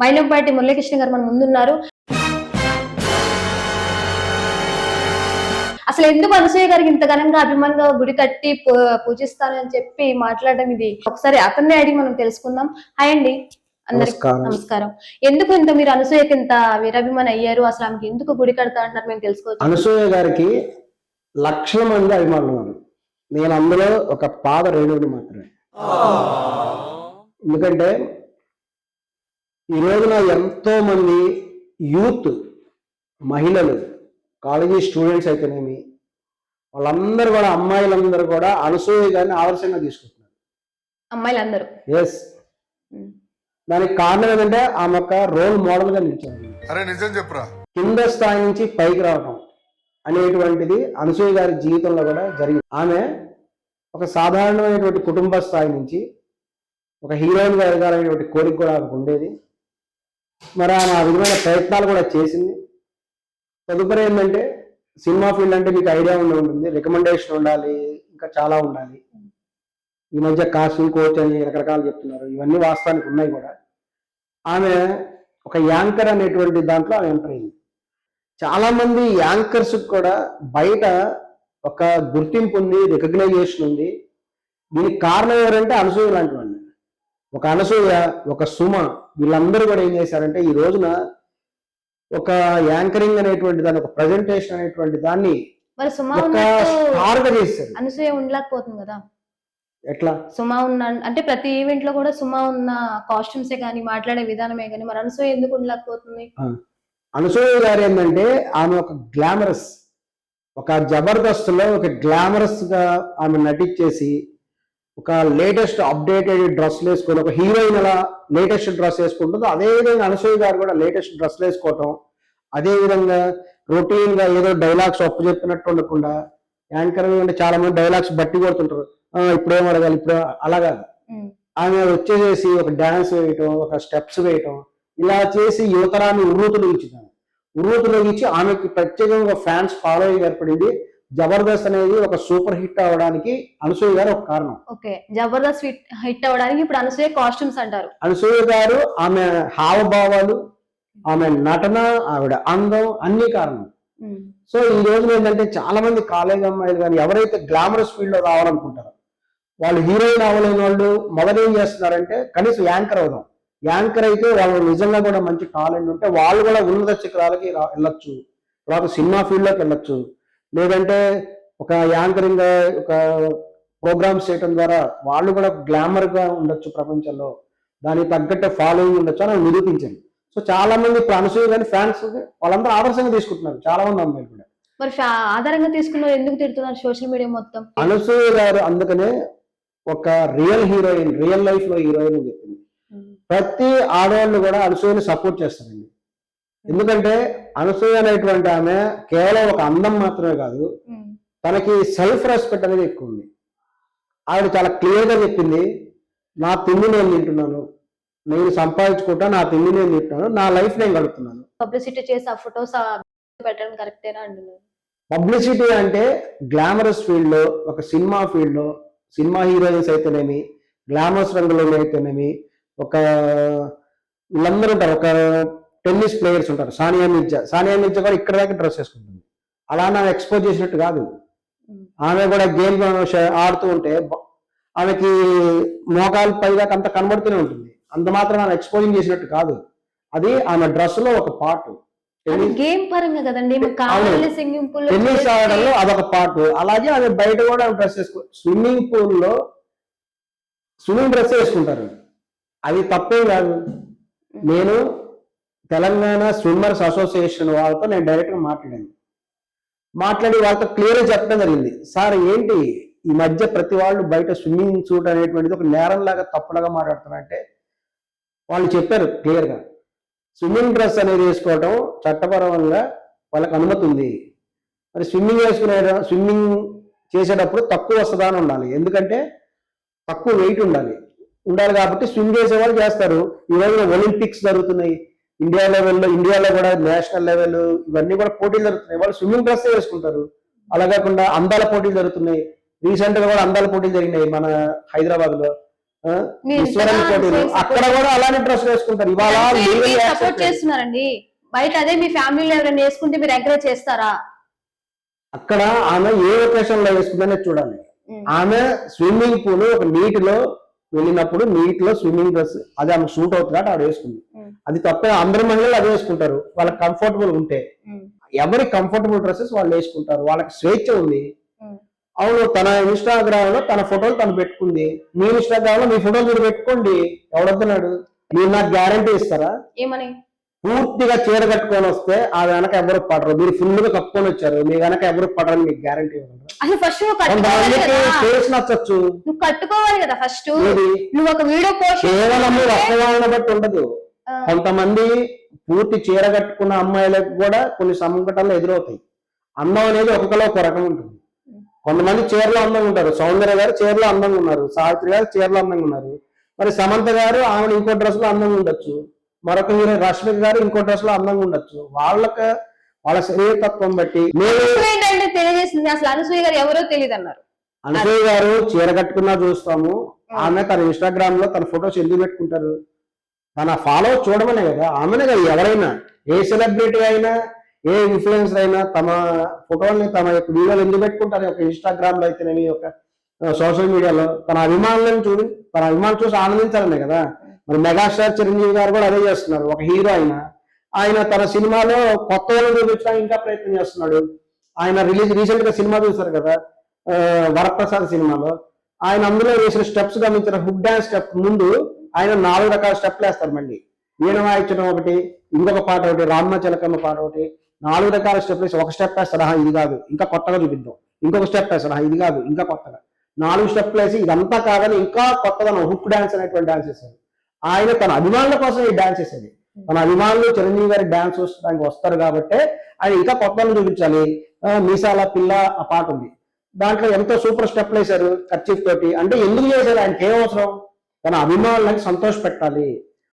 మైనంపాటి మురళీకృష్ణ గారు మన ముందున్నారు. అసలు ఎందుకు అనసూయ గారికి ఇంత ఘనంగా అభిమానంగా గుడి కట్టి పూజిస్తారని చెప్పి మాట్లాడడం ఇది ఒకసారి అతన్నే అడిగి మనం తెలుసుకుందాం. హాయ్ అండి. అందరికి నమస్కారం. ఎందుకు ఇంత మీరు అనసూయకి ఇంత వీరాభిమాని అయ్యారు? అసలు ఆమెకి ఎందుకు గుడి కడతా అంటారు మేము తెలుసుకోవచ్చు. అనసూయ గారికి లక్షల మంది అభిమానులు ఉన్నారు. నేను అందులో ఒక పాద రేణువుని మాత్రమే. ఎందుకంటే ఈ రోజున ఎంతో మంది యూత్, మహిళలు, కాలేజీ స్టూడెంట్స్ అయితేనేమి, వాళ్ళందరూ కూడా, అమ్మాయిలందరూ కూడా అనసూయ గారిని ఆదర్శంగా తీసుకుంటున్నారు. అమ్మాయిలందరూ ఎస్. దానికి కారణం ఏంటంటే ఆమె ఒక రోల్ మోడల్ గా నిలిచారు. నిజం చెప్పరా. కింద స్థాయి నుంచి పైకి రావటం అనేటువంటిది అనసూయ గారి జీవితంలో కూడా జరిగింది. ఆమె ఒక సాధారణమైనటువంటి కుటుంబ స్థాయి నుంచి ఒక హీరోయిన్ గా ఎదగాలనేటువంటి కోరిక కూడా ఆమెకు ఉండేది. మరి ఆమె ఆ విధమైన ప్రయత్నాలు కూడా చేసింది. తదుపరి ఏంటంటే సినిమా ఫీల్డ్ అంటే మీకు ఐడియా ఉంటుంది, రికమెండేషన్ ఉండాలి, ఇంకా చాలా ఉండాలి. ఈ మధ్య కాస్టింగ్ కోచ్ అని రకరకాలు చెప్తున్నారు, ఇవన్నీ వాస్తవానికి ఉన్నాయి కూడా. ఆమె ఒక యాంకర్ అనేటువంటి దాంట్లో ఆమె ఎంటర్ అయింది. చాలా మంది యాంకర్స్ కూడా బయట ఒక గుర్తింపు ఉంది, రికగ్నైజేషన్ ఉంది. దీనికి కారణం ఎవరంటే అనసూయ లాంటి వాళ్ళు. ఒక అనసూయ, ఒక సుమ, వీళ్ళందరూ కూడా ఏం చేశారంటే ఈ రోజున ఒక యాంకరింగ్ అనేటువంటి దాన్ని, ఒక ప్రజెంటేషన్ అనేటువంటి దాన్ని చేశారు. అనసూయ ఉండలేకపోతుంది కదా. ఎట్లా? సుమా ఉన్న అంటే ప్రతి ఈవెంట్ లో కూడా సుమా ఉన్న కాస్ట్యూమ్సే కానీ, మాట్లాడే విధానమే కానీ, మరి అనసూయ ఎందుకు ఉండలేకపోతుంది? అనసూయ గారు ఏంటంటే ఆమె ఒక గ్లామరస్, ఒక జబర్దస్త్ లో ఒక గ్లామరస్ గా ఆమె నటించేసి ఒక లేటెస్ట్ అప్డేటెడ్ డ్రెస్లు వేసుకొని, ఒక హీరోయిన్ అలా లేటెస్ట్ డ్రెస్ వేసుకుంటుందో అదేవిధంగా అనసూయ గారు కూడా లేటెస్ట్ డ్రెస్లు వేసుకోవటం, అదేవిధంగా రొటీన్ గా ఏదో డైలాగ్స్ అప్పు చెప్పినట్టు ఉండకుండా, యాంకర్ అంటే చాలా మంది డైలాగ్స్ బట్టి కొడుతుంటారు, ఇప్పుడేం అడగాలి ఇప్పుడు అలాగా. ఆమె వచ్చేసేసి ఒక డాన్స్ వేయటం, ఒక స్టెప్స్ వేయటం, ఇలా చేసి యువతరాన్ని ఉర్రూతులోగించి ఆమెకి ప్రత్యేకంగా ఫ్యాన్స్ ఫాలోయింగ్ ఏర్పడింది. జబర్దస్త్ అనేది ఒక సూపర్ హిట్ అవడానికి అనసూయ గారు ఒక కారణం. ఓకే, జబర్దస్త్ హిట్ అవడానికి ఇప్పుడు అనసూయ కాస్ట్యూమ్స్ అంటారు. అనసూయ గారు, ఆమె హావభావాలు, ఆమె నటన, ఆవిడ అందం అన్ని కారణం. సో ఈ రోజున ఏంటంటే చాలా మంది కాలేజ్ అమ్మాయిలు కానీ ఎవరైతే గ్లామరస్ ఫీల్డ్ లో రావాలనుకుంటారో వాళ్ళు హీరోయిన్ అవ్వలేని వాళ్ళు మొదట ఏం చేస్తున్నారంటే కనీసం యాంకర్ అవుదాం. యాంకర్ అయితే వాళ్ళు నిజంగా కూడా మంచి టాలెంట్ ఉంటే వాళ్ళు కూడా ఉన్నత శిఖరాలకి వెళ్ళొచ్చు, తర్వాత సినిమా ఫీల్డ్లోకి వెళ్ళొచ్చు. లేదంటే ఒక యాంకరింగ్, ఒక ప్రోగ్రామ్స్ చేయడం ద్వారా వాళ్ళు కూడా గ్లామర్ గా ఉండొచ్చు ప్రపంచంలో, దానికి తగ్గట్టే ఫాలోయింగ్ ఉండొచ్చు అని నిరూపించారు. సో చాలా మంది ఇప్పుడు అనసూయ గారి ఫ్యాన్స్ వాళ్ళందరూ ఆదర్శంగా తీసుకుంటున్నారు, చాలా మంది అమ్మాయిలు కూడా. మరి ఆధారంగా తీసుకున్నారు, ఎందుకు తిడుతున్నారు సోషల్ మీడియా మొత్తం? అనసూయ గారు అందుకనే ఒక రియల్ హీరోయిన్, రియల్ లైఫ్ లో హీరోయిన్ అని చెప్పింది. ప్రతి ఆడవాళ్ళు కూడా అనసూయని సపోర్ట్ చేస్తారండి. ఎందుకంటే అనసూయ అనేటువంటి ఆమె కేవలం ఒక అందం మాత్రమే కాదు, తనకి సెల్ఫ్ రెస్పెక్ట్ అనేది ఎక్కువ ఉంది. ఆవిడ చాలా క్లియర్ గా చెప్పింది, నా తిండి నేను తింటున్నాను, నేను సంపాదించుకుంటా, నా తిండి నేను తింటున్నాను, నా లైఫ్ నేను గడుపుతున్నాను. పబ్లిసిటీ చేసి ఆ ఫొటోస్ పెట్టడం కరెక్టేనా అంటున్నారు? పబ్లిసిటీ అంటే గ్లామరస్ ఫీల్డ్ లో, ఒక సినిమా ఫీల్డ్ లో, సినిమా హీరోయిన్స్ అయితేనేమి, గ్లామరస్ రంగంలో అయితేనేమి, ఒక వీళ్ళందరూ ఉంటారు, ఒక టెన్నిస్ ప్లేయర్స్ ఉంటారు, సానియా మిర్జా కూడా ఇక్కడ దాకా డ్రెస్ వేసుకుంటుంది. అలా ఆమె ఎక్స్పోజ్ చేసినట్టు కాదు. ఆమె కూడా గేమ్ ఆడుతూ ఉంటే ఆమెకి మోకాలు పైదాకా అంత కనబడుతూనే ఉంటుంది. అంత మాత్రం ఆమె ఎక్స్పోజింగ్ చేసినట్టు కాదు, అది ఆమె డ్రెస్ లో ఒక పార్ట్. గేమ్ పరంగా కదండి, టెన్నిస్ ఆడడంలో అదొక పార్ట్. అలాగే ఆమె బయట కూడా డ్రెస్ వేసుకో, స్విమ్మింగ్ పూల్ లో స్విమ్మింగ్ డ్రెస్ వేసుకుంటారు, అది తప్పేం కాదు. నేను తెలంగాణ స్విమ్మర్స్ అసోసియేషన్ వాళ్ళతో నేను డైరెక్ట్ గా మాట్లాడి వాళ్ళతో క్లియర్గా చెప్పడం జరిగింది. సార్ ఏంటి ఈ మధ్య ప్రతి వాళ్ళు బయట స్విమ్మింగ్ సూట్ అనేటువంటిది ఒక నేరంలాగా తప్పులాగా మాట్లాడుతున్నారంటే వాళ్ళు చెప్పారు క్లియర్గా, స్విమ్మింగ్ డ్రెస్ అనేది వేసుకోవటం చట్టపరంగా వాళ్ళకి అనుమతి ఉంది. మరి స్విమ్మింగ్ చేసేటప్పుడు తక్కువ వస్తుందా అని ఉండాలి, ఎందుకంటే తక్కువ వెయిట్ ఉండాలి కాబట్టి స్విమ్ చేసే వాళ్ళు చేస్తారు. ఈరోజు ఒలింపిక్స్ జరుగుతున్నాయి ఇండియా లెవెల్లో, ఇండియాలో కూడా నేషనల్ లెవెల్ ఇవన్నీ కూడా పోటీలు జరుగుతున్నాయి, వాళ్ళు స్విమ్మింగ్ డ్రెస్ వేసుకుంటారు. అలా కాకుండా అందాల పోటీలు జరుగుతున్నాయి, రీసెంట్ గా కూడా అందాల పోటీలు జరిగినాయి మన హైదరాబాద్ లో. మీరు ఈశ్వరన్ ఇంతగా పోటీలు అనుసూయకి అక్కడ కూడా అలానే డ్రెస్ వేసుకుంటారు. ఇవాళ సపోర్ట్ చేస్తున్నారండి. బయట అదే మీ ఫ్యామిలీలో ఎవరైనా వేసుకుంటే మీరు ఎంకరేజ్ చేస్తారా? అక్కడ ఆమె ఏ ఒకేషన్ లో వేసుకుందనే చూడాలి. ఆమె స్విమ్మింగ్ పూల్ ఒక నీటిలో వెళ్ళినప్పుడు నీటిలో స్విమ్మింగ్ డ్రెస్ అది ఆమె సూట్ అవుతుంది కాబట్టి ఆవిడ వేసుకుంది. అది తప్పే, అందరు మహిళలు అదే వేసుకుంటారు వాళ్ళకి కంఫర్టబుల్ ఉంటే. ఎవరి కంఫర్టబుల్ డ్రెస్సెస్ వాళ్ళు వేసుకుంటారు, వాళ్ళకి స్వేచ్ఛ ఉంది. అవును, తన ఇన్స్టాగ్రామ్ లో తన ఫోటోలు తను పెట్టుకుంది. మీ ఇన్స్టాగ్రామ్ లో మీ ఫోటోలు మీరు పెట్టుకోండి, ఎవడొద్దున్నాడు? మీరు నాకు గ్యారంటీ ఇస్తారా? ఏమని? పూర్తిగా చీర కట్టుకొని వస్తే ఆ వెనక ఎవరు పడరు, మీరు ఫుల్ గా కప్పుకొని వచ్చారు, మీ వెనక ఎవరు పడరని మీకు గ్యారంటీ ఇవ్వగలరు? అసలు ఫస్ట్ ఫేస్ నచ్చచ్చు, నువ్వు కట్టుకోవాలి కదా. ఫస్ట్ ఏది? నువ్వు ఒక వీడియో పోస్ట్ కేవలం వస్త్రధారణ బట్టి ఉండదు. కొంతమంది పూర్తి చీర కట్టుకున్న అమ్మాయిలకు కూడా కొన్ని సంఘటనలు ఎదురవుతాయి. అందం అనేది ఒక్కొక్కలో ఒక రకం ఉంటుంది. కొంతమంది చీరలో అందంగా ఉంటారు. సౌందర్య గారు చీరలో అందంగా ఉన్నారు, సావిత్రి గారు చీరలో అందంగా ఉన్నారు. మరి సమంత గారు ఆమె ఇంకో డ్రెస్ లో అందంగా ఉండొచ్చు, మరొక హీరో రష్మిక గారు ఇంకో డ్రెస్ లో అందంగా ఉండొచ్చు. వాళ్ళ శరీరతత్వం బట్టి. ఏంటంటే తెలియజేసింది అసలు అనసూయ గారు ఎవరో తెలియదు అన్నారు. అనసూయ గారు చీర కట్టుకున్నా చూస్తాము. ఆమె తన ఇన్స్టాగ్రామ్ లో తన ఫొటోస్ ఎందుకు పెట్టుకుంటారు? తన ఫాలో చూడమనే కదా. ఆమెనే కదా, ఎవరైనా ఏ సెలబ్రిటీ అయినా ఏ ఇన్ఫ్లుయెన్సర్ అయినా తమ ఫోటోల్ని తమ యొక్క వీడియోలు ఎందుకు పెట్టుకుంటారు? ఒక ఇన్స్టాగ్రామ్ లో అయితేనేమి, ఒక సోషల్ మీడియాలో తన అభిమానులను తన అభిమానులు చూసి ఆనందించాలనే కదా. మరి మెగాస్టార్ చిరంజీవి గారు కూడా అదే చేస్తున్నారు. ఒక హీరో ఆయన తన సినిమాలో కొత్త వాళ్ళని చూపించడానికి ఇంకా ప్రయత్నం చేస్తున్నాడు. ఆయన రీసెంట్ గా సినిమా చూశారు కదా, వరప్రసాద్ సినిమాలో. ఆయన అందులో వేసిన స్టెప్స్ గమనించిన హుక్ డాన్స్ స్టెప్ ముందు ఆయన 4 రకాల స్టెప్లు వేస్తారు. మళ్ళీ వీణ వాయించడం ఒకటి, ఇంకొక పాట ఒకటి, రామ్మ చిలకమ్మ పాట ఒకటి, 4 రకాల స్టెప్లు వేసి ఒక స్టెప్ వేస్తాడు, ఇది కాదు ఇంకా కొత్తగా చూపిద్దాం. ఇంకొక స్టెప్ వేస్తాడు, ఇది కాదు ఇంకా కొత్తగా. 4 స్టెప్లు వేసి ఇదంతా కాదని ఇంకా కొత్తగా హుక్ డాన్స్ అనేటువంటి డాన్స్ వేశాడు. ఆయన తన అభిమానుల కోసం ఈ డాన్స్ వేసేది. తన అభిమానులు చిరంజీవి గారి డాన్స్ చూడడానికి వస్తారు కాబట్టి ఆయన ఇంకా కొత్తగా చూపించాలి. మీసాల పిల్ల ఆ పాట ఉంది, దాంట్లో ఎంతో సూపర్ స్టెప్లు వేశారు కర్చీఫ్ తోటి. అంటే ఎందుకు చేశారు? ఆయనకి ఏం అవసరం? తన అభిమానులను సంతోష పెట్టాలి.